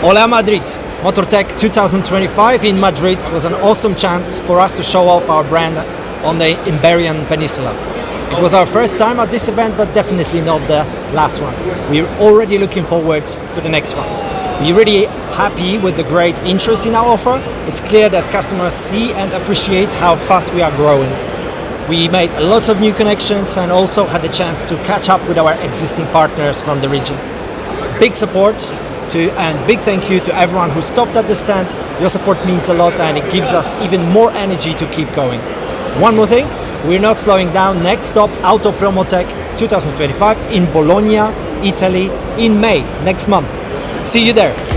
Hola Madrid! Motortec 2025 in Madrid was an awesome chance for us to show off our brand on the Iberian Peninsula. It was our first time at this event, but definitely not the last one. We're already looking forward to the next one. We're really happy with the great interest in our offer. It's clear that customers see and appreciate how fast we are growing. We made lots of new connections and also had the chance to catch up with our existing partners from the region. Big support and big thank you to everyone who stopped at the stand. Your support means a lot and it gives us even more energy to keep going. One more thing, we're not slowing down. Next stop, Autopromotec 2025 in Bologna, Italy in May, next month. See you there.